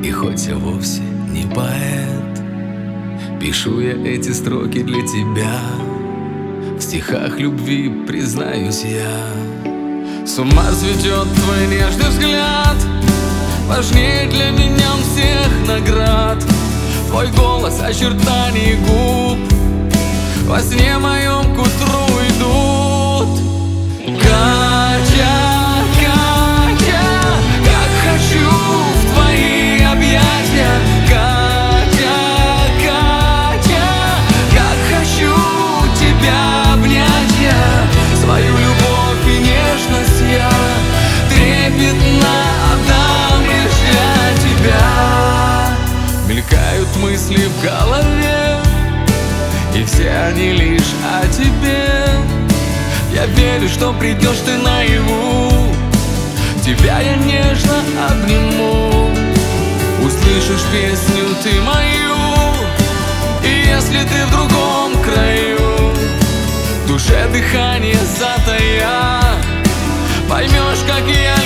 И хоть я вовсе не поэт, пишу я эти строки для тебя. В стихах любви признаюсь я. С ума сведет твой нежный взгляд, важнее для меня всех наград. Твой голос, очертаний губ во сне моем к утру идут. Катя, Катя, как хочу в твои объятия. Катя, Катя, как хочу тебя обнять я. Свою любовь и нежность я трепетно отдам лишь для тебя. Мелькают мысли в голове, и все они лишь о тебе. Я верю, что придешь ты наяву, тебя я нежно обниму. Услышишь песню ты мою, и если ты в другом краю, в душе дыхание затая, поймешь, как я